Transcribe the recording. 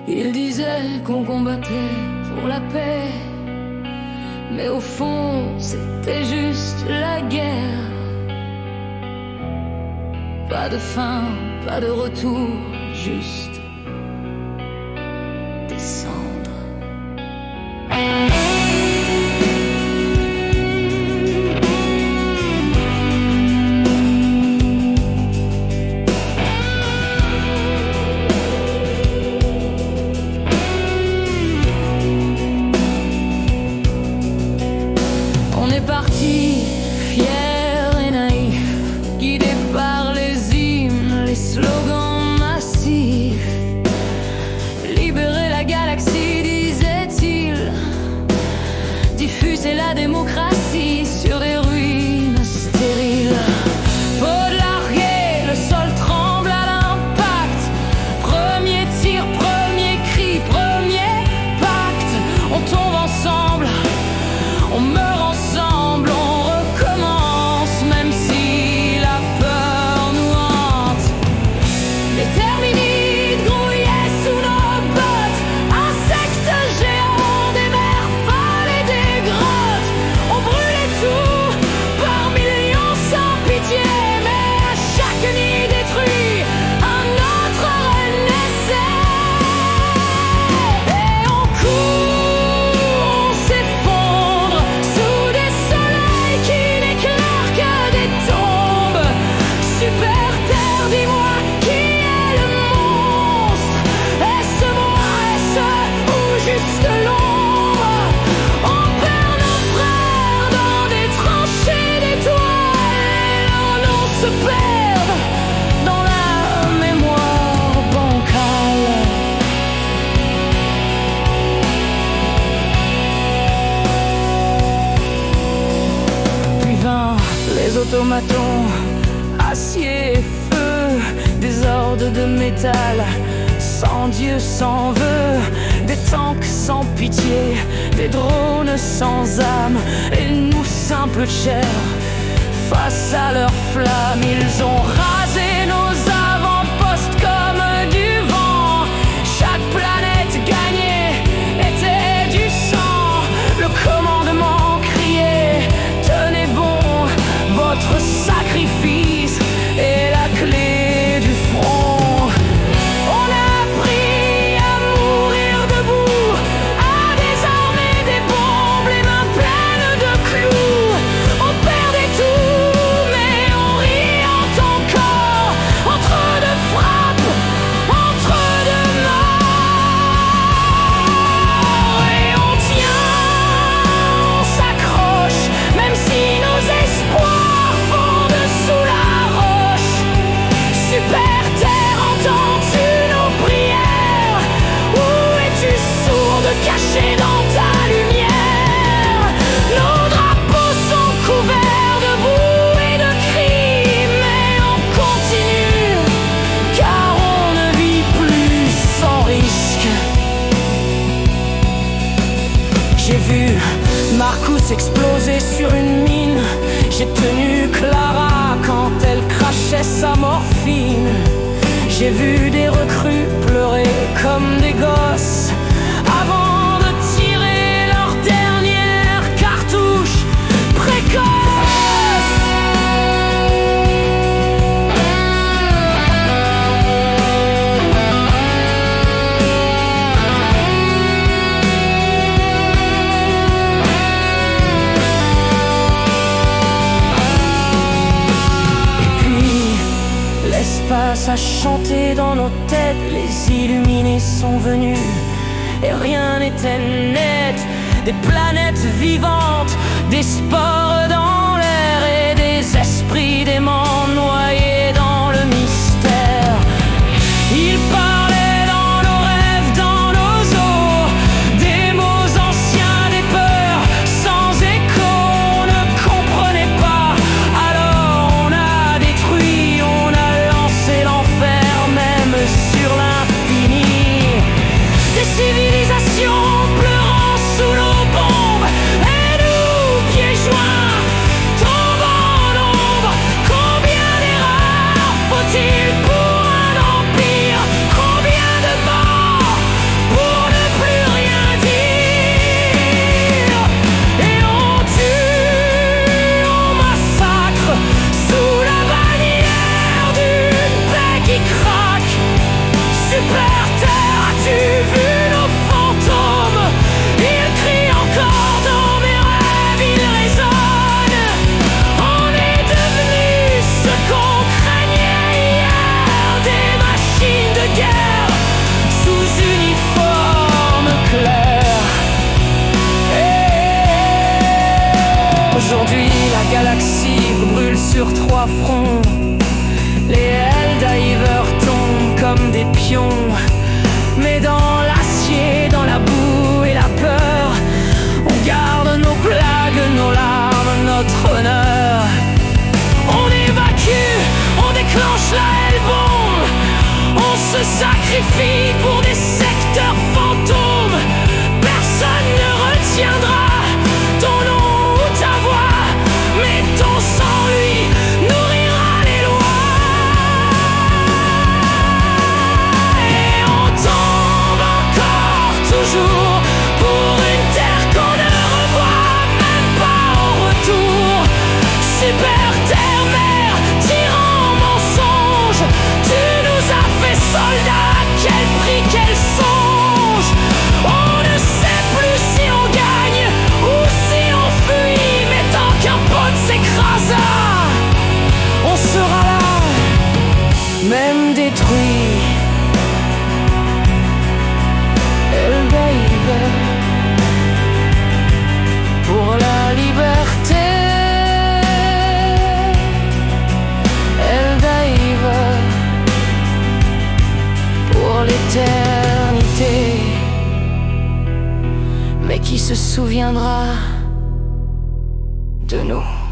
Il disait qu'on combattait pour la paix, mais au fond c'était juste la guerre. Pas de fin, pas de retour, juste des cendres. On est parti, fiers et naïfs, guidés par les hymnes, les slogans massifs. Libérer la galaxie, disait-il, diffuser la démocratie sur des ruines stériles. Baudelaire, le sol tremble à l'impact. Premier tir, premier cri, premier pacte. On tombe ensemble, on meurt ensemble, on recommence, même si la peur nous hante. Les terminites grouillaient sous nos bottes, insectes géants des mers folles et des grottes. On brûlait tout par millions sans pitié, mais à chaque nid détruit, un autre renaissait. Et on court, on s'effondre sous des soleils qui n'éclairent que des tombes. Super Terre, dis-moi qui est le monstre? Est-ce moi, est-ce ou juste l'ombre? On perd nos frères dans des tranchées d'étoiles, et leurs noms se perdent dans la mémoire bancale. Puis vinrent les automatons, acier et feu, des hordes de métal, sans Dieu, sans vœu, des tanks sans pitié, des drones sans âme, et nous simples chairs, face à leurs flammes, ils ont rasé nos avant-postes comme du vent. Chaque planète gagnée était du sang. Le commandement criait: tenez bon, votre sacrifice est la clé du front. On a appris à mourir debout, à désarmer des bombes, les mains pleines de clous. On perdait tout, mais on riait encore, entre deux frappes, entre deux morts. Et on tient, on s'accroche, même si nos espoirs fondent sous la roche. Super Terre, entends-tu nos prières? Où es-tu sourde, caché dans ta lumière? Nos drapeaux sont couverts de boue et de cris, mais on continue, car on ne vit plus sans risque. J'ai vu Marcus exploser sur une mine. J'ai tenu Clara quand elle crachait sa morphine. J'ai vu des recrues pleurer comme des gosses avant de tirer leur dernière cartouche précoce. L'espace a chanté dans nos têtes, les illuminés sont venus et rien n'était net. Des planètes vivantes, des spores dans l'air et des esprits déments noyés dans le mystère. Ils parlaient dans nos rêves, dans nos os, des mots anciens, des peurs sans écho. On ne comprenait pas, alors on a détruit, on a lancé l'enfer même sur l'infini. Des civilisations pleurant sous nos bombes, et nous, pieds joints, La galaxie brûle sur 3 fronts. Les Helldivers tombent comme des pions. Mais dans l'acier, dans la boue et la peur, on garde nos plagues, nos larmes, notre honneur. On évacue, on déclenche la Hellbomb. On se sacrifie pour des secteurs fantômes. Personne ne retiendra ton nom ou ta voix, mais ton sang, lui, nourrira les lois. Et on tombe encore, toujours, pour une terre qu'on ne revoit même pas au retour. Super terre-mère, tyran mensonge, tu nous as fait soldats, quel prix, quel songe. On ne sait plus si on gagne ou si on fuit, mais tant qu'un pote s'écrasa, on sera là, même détruit. Helldiver, pour la liberté. Helldiver, pour l'éternité. Mais qui se souviendra de nous?